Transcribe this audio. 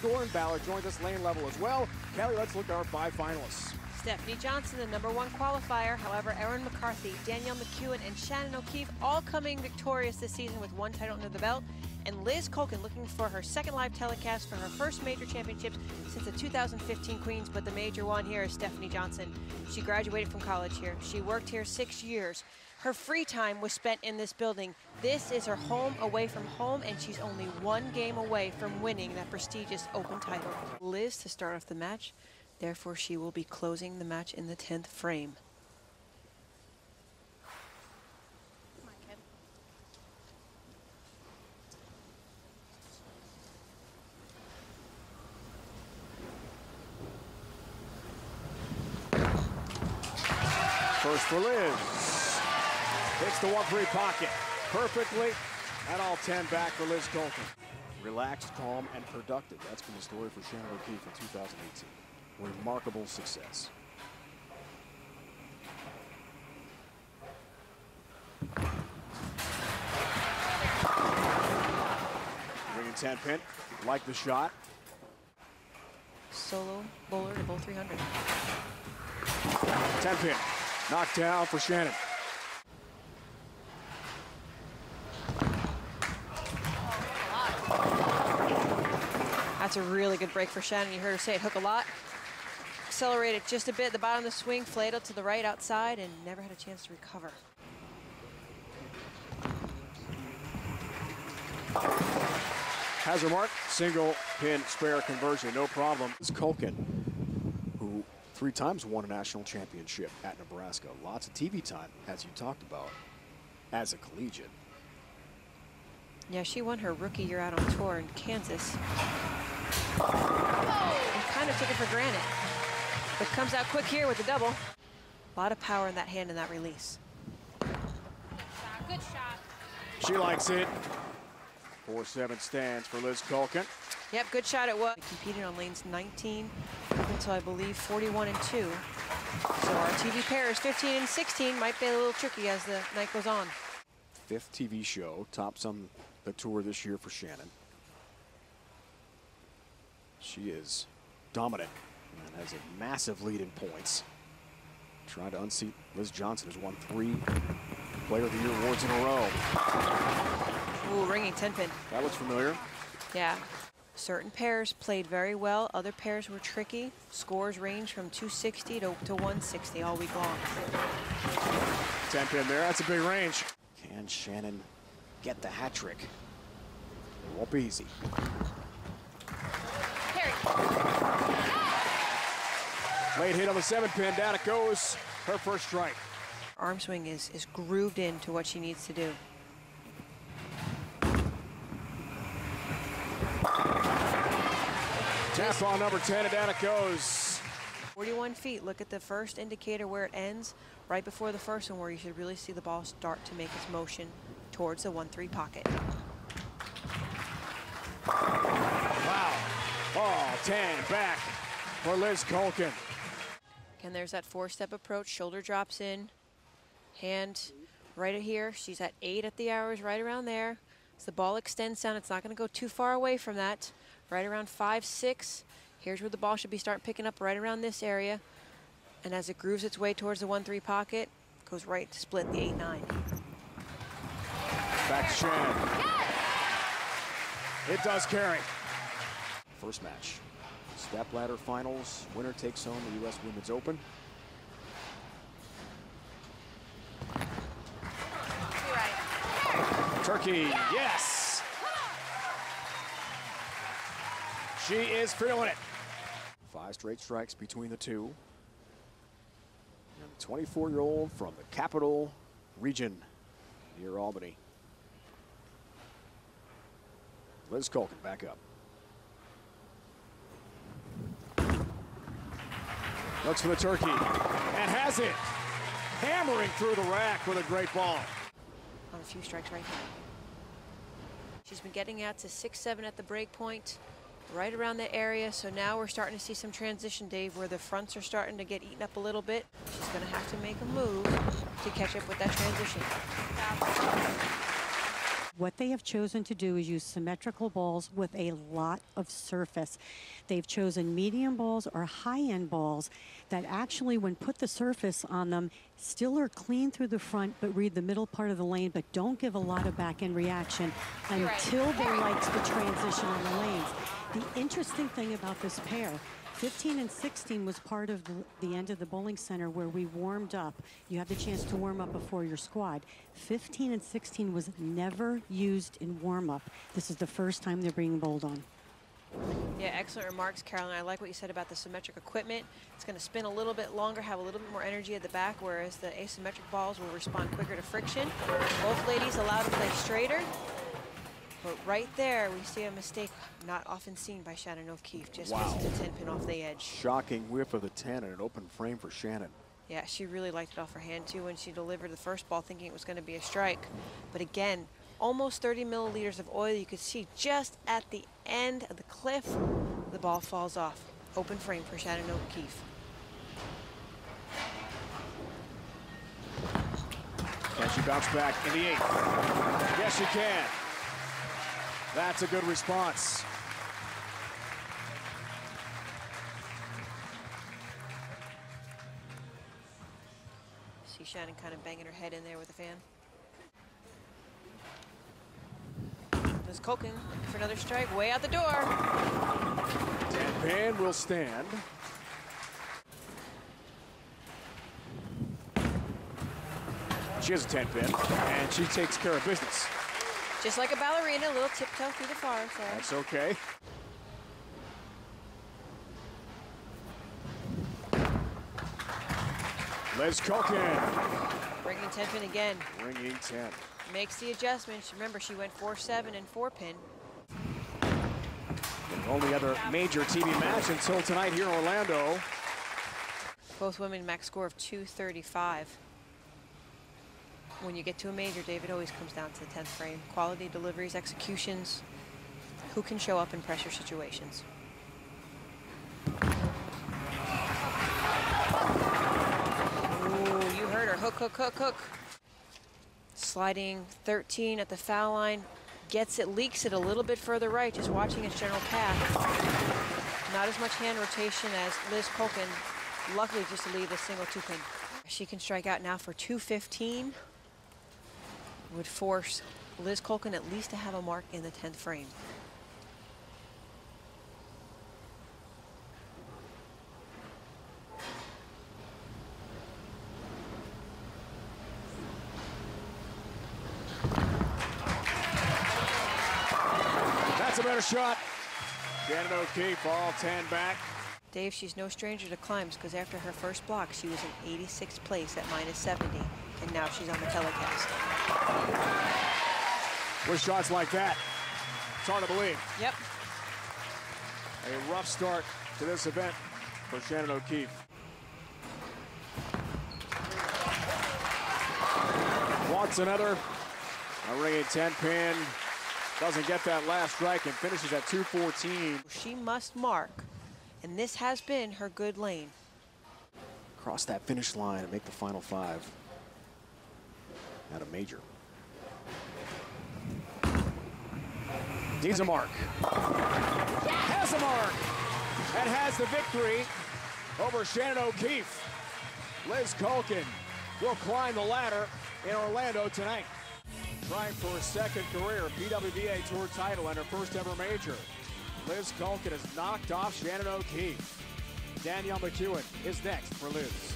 Doran Ballard joins us lane level as well. Kelly, let's look at our 5 finalists. Stephanie Johnson, the #1 qualifier. However, Erin McCarthy, Danielle McEwen, and Shannon O'Keefe all coming victorious this season with 1 title under the belt. And Liz Khulkin looking for her 2nd live telecast for her 1st major championships since the 2015 Queens, but the major one here is Stephanie Johnson. She graduated from college here. She worked here 6 years. Her free time was spent in this building. This is her home away from home, and she's only 1 game away from winning that prestigious open title. Liz to start off the match. Therefore, she will be closing the match in the 10th frame. Come on, kid. First for Liz. Hits the 1-3 pocket perfectly. And all 10 back for Liz Khulkin. Relaxed, calm, and productive. That's been the story for Shannon O'Keefe in 2018. Remarkable success. Bringing 10 pin. Like the shot. Solo bowler to bowl 300. 10 pin. Knocked down for Shannon. That's a really good break for Shannon. You heard her say it, hook a lot. Accelerated just a bit at the bottom of the swing, flayed to the right outside, and never had a chance to recover. Has her mark. Single pin spare conversion, no problem. It's Khulkin, who 3 times won a national championship at Nebraska. Lots of TV time, as you talked about, as a collegiate. Yeah, she won her rookie year out on tour in Kansas. And kind of took it for granted. But comes out quick here with the double. A lot of power in that hand and that release. Good shot. She likes it. 4-7 stands for Liz Khulkin. Yep, good shot it was. We competed on lanes 19 up until I believe 41 and 2. So our TV pairs 15 and 16 might be a little tricky as the night goes on. 5th TV show, tops on the tour this year for Shannon. She is dominant and has a massive lead in points. Trying to unseat Liz Johnson, who's won 3 Player of the Year awards in a row. Ooh, ringing 10 pin. That looks familiar. Yeah. Certain pairs played very well. Other pairs were tricky. Scores range from 260 to 160 all week long. 10 pin there. That's a big range. Can Shannon get the hat trick? It won't be easy. Carry. Late hit on the 7 pin. Down it goes. Her first strike. Arm swing is grooved into what she needs to do. Tap on number 10 and down it goes. 41 feet. Look at the first indicator where it ends, right before the first one, where you should really see the ball start to make its motion towards the 1-3 pocket. Wow. Oh, 10 back for Liz Khulkin. Again, there's that 4-step approach. Shoulder drops in. Hand right here. She's at 8 at the hours, right around there. As the ball extends down, it's not going to go too far away from that. Right around 5, 6. Here's where the ball should be starting picking up, right around this area. And as it grooves its way towards the 1-3 pocket, goes right to split the 8-9. Back to Shannon. It does carry. First match. Stepladder finals. Winner takes home the U.S. Women's Open. Turkey, yes! She is feeling it. 5 straight strikes between the two. And the 24-year-old from the capital region near Albany. Liz Khulkin back up. Looks for the turkey and has it. Hammering through the rack with a great ball. On a few strikes right here. She's been getting out to 6, 7 at the break point, right around the area. So now we're starting to see some transition, Dave, where the fronts are starting to get eaten up a little bit. She's going to have to make a move to catch up with that transition. What they have chosen to do is use symmetrical balls with a lot of surface. They've chosen medium balls or high-end balls that actually, when put the surface on them, still are clean through the front, but read the middle part of the lane, but don't give a lot of back-end reaction until they like the transition on the lanes. The interesting thing about this pair, 15 and 16 was part of the end of the bowling center where we warmed up. You had the chance to warm up before your squad. 15 and 16 was never used in warm-up. This is the first time they're being bowled on. Yeah, excellent remarks, Carolyn. I like what you said about the symmetric equipment. It's going to spin a little bit longer, have a little bit more energy at the back, whereas the asymmetric balls will respond quicker to friction. Both ladies allowed to play straighter. But right there, we see a mistake not often seen by Shannon O'Keefe. Just missing the 10-pin off the edge. Shocking whiff of the 10 and an open frame for Shannon. Yeah, she really liked it off her hand, too, when she delivered the first ball, thinking it was going to be a strike. But again, almost 30 milliliters of oil. You could see just at the end of the cliff, the ball falls off. Open frame for Shannon O'Keefe. Can she bounce back in the 8th? Yes, she can. That's a good response. See Shannon kind of banging her head in there with the fan. There's Khulkin looking for another strike, way out the door. 10-pin will stand. She has a 10-pin, and she takes care of business. Just like a ballerina, a little tiptoe through the far side. That's okay. Liz Kuhlkin. Bringing 10-pin again. Bringing 10. Makes the adjustments. Remember, she went 4-7 and 4-pin. Only other major TV match until tonight here in Orlando. Both women max score of 235. When you get to a major, Dave, it always comes down to the 10th frame. Quality, deliveries, executions. Who can show up in pressure situations? Ooh, you heard her. Hook, hook, hook, hook. Sliding 13 at the foul line. Gets it, leaks it a little bit further right, just watching its general path. Not as much hand rotation as Liz Khulkin. Luckily, just to leave a single 2-pin. She can strike out now for 215. Would force Liz Khulkin at least to have a mark in the 10th frame. That's a better shot. Shannon O'Keefe, all 10 back. Dave, she's no stranger to climbs because after her first block, she was in 86th place at -70, and now she's on the telecast. With shots like that, it's hard to believe. Yep. A rough start to this event for Shannon O'Keefe. Wants another. A ringing 10-pin. Doesn't get that last strike and finishes at 214. She must mark, and this has been her good lane. Cross that finish line and make the final 5 at a major. Needs a mark. Has a mark and has the victory over Shannon O'Keefe. Liz Khulkin will climb the ladder in Orlando tonight. Trying for a second career PWBA Tour title and her first ever major. Liz Khulkin has knocked off Shannon O'Keefe. Danielle McEwen is next for Liz.